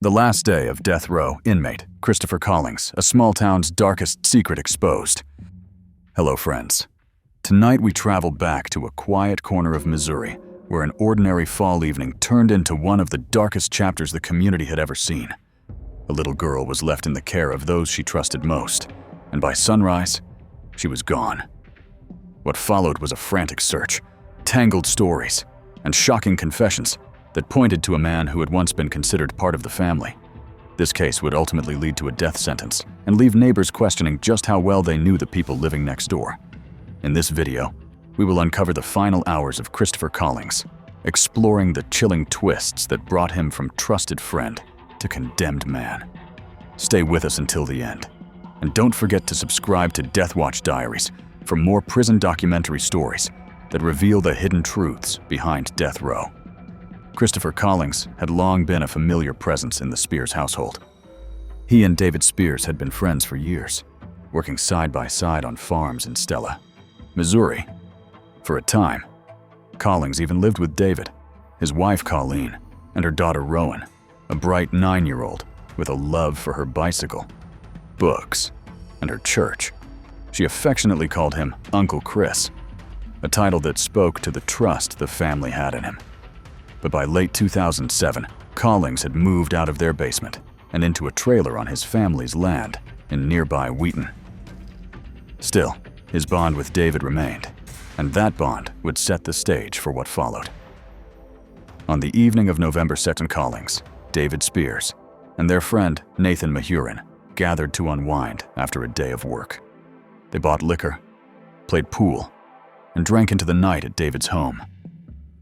The last day of death row inmate Christopher Collings, a small town's darkest secret exposed. Hello, friends. Tonight we travel back to a quiet corner of Missouri where an ordinary fall evening turned into one of the darkest chapters the community had ever seen. A little girl was left in the care of those she trusted most, and by sunrise, she was gone. What followed was a frantic search, tangled stories, and shocking confessions that pointed to a man who had once been considered part of the family. This case would ultimately lead to a death sentence and leave neighbors questioning just how well they knew the people living next door. In this video, we will uncover the final hours of Christopher Collings, exploring the chilling twists that brought him from trusted friend to condemned man. Stay with us until the end, and don't forget to subscribe to Deathwatch Diaries for more prison documentary stories that reveal the hidden truths behind death row. Christopher Collings had long been a familiar presence in the Spears household. He and David Spears had been friends for years, working side by side on farms in Stella, Missouri. For a time, Collings even lived with David, his wife Colleen, and her daughter Rowan, a bright 9-year-old with a love for her bicycle, books, and her church. She affectionately called him Uncle Chris, a title that spoke to the trust the family had in him. But by late 2007, Collings had moved out of their basement and into a trailer on his family's land in nearby Wheaton. Still, his bond with David remained, and that bond would set the stage for what followed. On the evening of November 2nd, Collings, David Spears, and their friend Nathan Mahurin gathered to unwind after a day of work. They bought liquor, played pool, and drank into the night at David's home.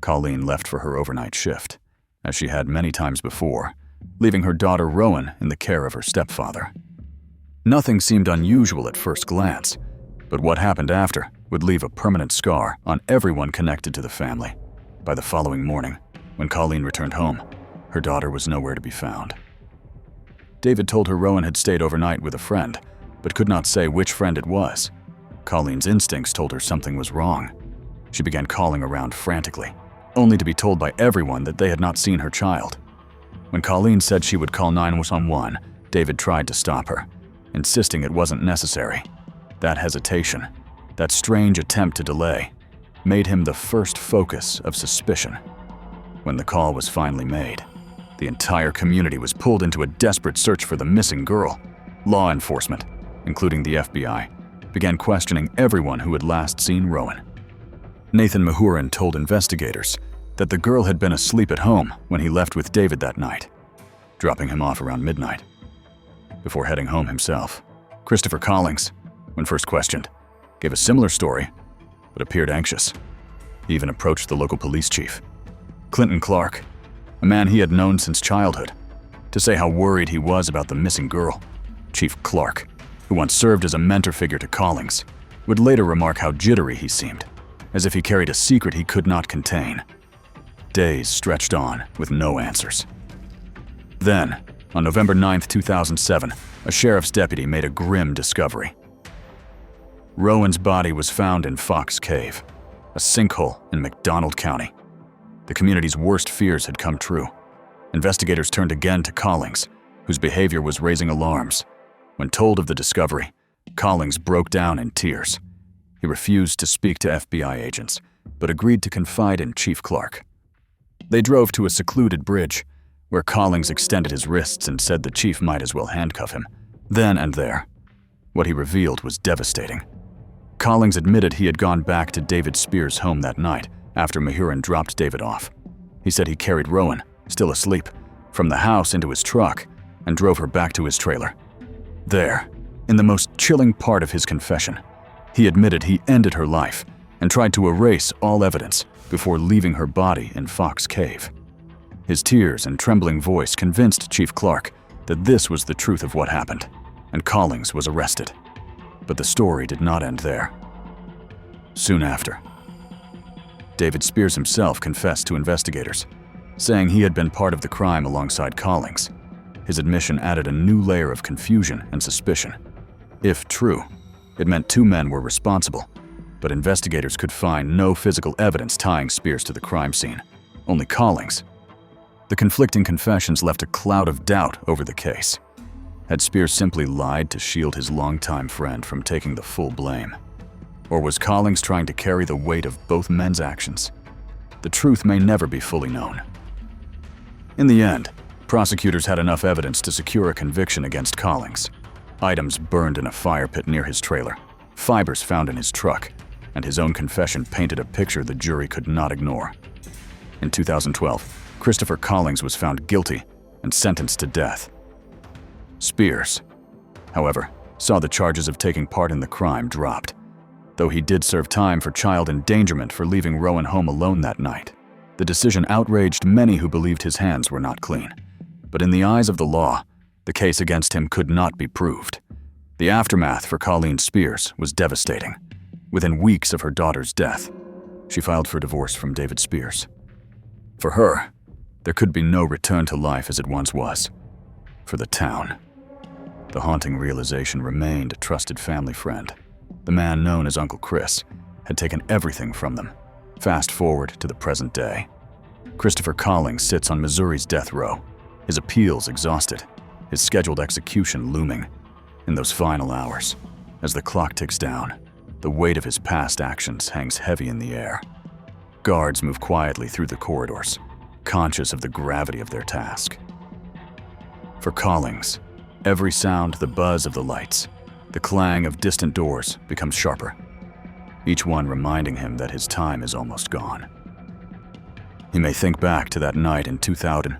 Colleen left for her overnight shift, as she had many times before, leaving her daughter Rowan in the care of her stepfather. Nothing seemed unusual at first glance, but what happened after would leave a permanent scar on everyone connected to the family. By the following morning, when Colleen returned home, her daughter was nowhere to be found. David told her Rowan had stayed overnight with a friend, but could not say which friend it was. Colleen's instincts told her something was wrong. She began calling around frantically, only to be told by everyone that they had not seen her child. When Colleen said she would call 911, David tried to stop her, insisting it wasn't necessary. That hesitation, that strange attempt to delay, made him the first focus of suspicion. When the call was finally made, the entire community was pulled into a desperate search for the missing girl. Law enforcement, including the FBI, began questioning everyone who had last seen Rowan. Nathan Mahurin told investigators that the girl had been asleep at home when he left with David that night, dropping him off around midnight. Before heading home himself, Christopher Collings, when first questioned, gave a similar story, but appeared anxious. He even approached the local police chief, Clinton Clark, a man he had known since childhood, to say how worried he was about the missing girl. Chief Clark, who once served as a mentor figure to Collings, would later remark how jittery he seemed, as if he carried a secret he could not contain. Days stretched on with no answers. Then, on November 9th, 2007, a sheriff's deputy made a grim discovery. Rowan's body was found in Fox Cave, a sinkhole in McDonald County. The community's worst fears had come true. Investigators turned again to Collings, whose behavior was raising alarms. When told of the discovery, Collings broke down in tears. He refused to speak to FBI agents, but agreed to confide in Chief Clark. They drove to a secluded bridge, where Collings extended his wrists and said the chief might as well handcuff him. Then and there, what he revealed was devastating. Collings admitted he had gone back to David Spears' home that night after Mahurin dropped David off. He said he carried Rowan, still asleep, from the house into his truck and drove her back to his trailer. There, in the most chilling part of his confession, he admitted he ended her life and tried to erase all evidence before leaving her body in Fox Cave. His tears and trembling voice convinced Chief Clark that this was the truth of what happened, and Collings was arrested. But the story did not end there. Soon after, David Spears himself confessed to investigators, saying he had been part of the crime alongside Collings. His admission added a new layer of confusion and suspicion. If true, it meant two men were responsible, but investigators could find no physical evidence tying Spears to the crime scene, only Collings. The conflicting confessions left a cloud of doubt over the case. Had Spears simply lied to shield his longtime friend from taking the full blame? Or was Collings trying to carry the weight of both men's actions? The truth may never be fully known. In the end, prosecutors had enough evidence to secure a conviction against Collings. Items burned in a fire pit near his trailer, fibers found in his truck, and his own confession painted a picture the jury could not ignore. In 2012, Christopher Collings was found guilty and sentenced to death. Spears, however, saw the charges of taking part in the crime dropped, though he did serve time for child endangerment for leaving Rowan home alone that night. The decision outraged many who believed his hands were not clean. But in the eyes of the law, the case against him could not be proved. The aftermath for Colleen Spears was devastating. Within weeks of her daughter's death, she filed for divorce from David Spears. For her, there could be no return to life as it once was. For the town, the haunting realization remained a trusted family friend. The man known as Uncle Chris had taken everything from them. Fast forward to the present day. Christopher Collings sits on Missouri's death row, his appeals exhausted, his scheduled execution looming. In those final hours, as the clock ticks down, the weight of his past actions hangs heavy in the air. Guards move quietly through the corridors, conscious of the gravity of their task. For Collings, every sound, the buzz of the lights, the clang of distant doors becomes sharper, each one reminding him that his time is almost gone. He may think back to that night in 2000,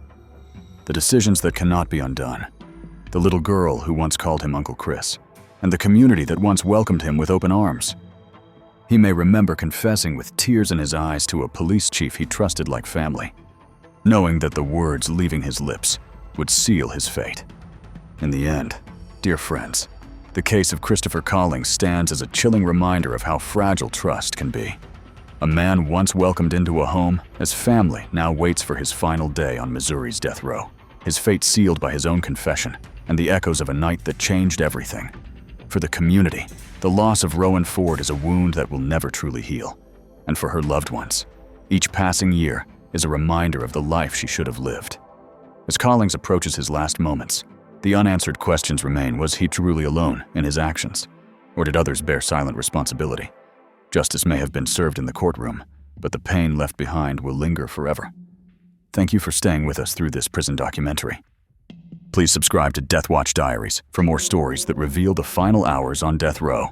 the decisions that cannot be undone, the little girl who once called him Uncle Chris, and the community that once welcomed him with open arms. He may remember confessing with tears in his eyes to a police chief he trusted like family, knowing that the words leaving his lips would seal his fate. In the end, dear friends, the case of Christopher Collings stands as a chilling reminder of how fragile trust can be. A man once welcomed into a home as family now waits for his final day on Missouri's death row, his fate sealed by his own confession and the echoes of a night that changed everything. For the community, the loss of Rowan Ford is a wound that will never truly heal. And for her loved ones, each passing year is a reminder of the life she should have lived. As Collings approaches his last moments, the unanswered questions remain: was he truly alone in his actions? Or did others bear silent responsibility? Justice may have been served in the courtroom, but the pain left behind will linger forever. Thank you for staying with us through this prison documentary. Please subscribe to Deathwatch Diaries for more stories that reveal the final hours on death row.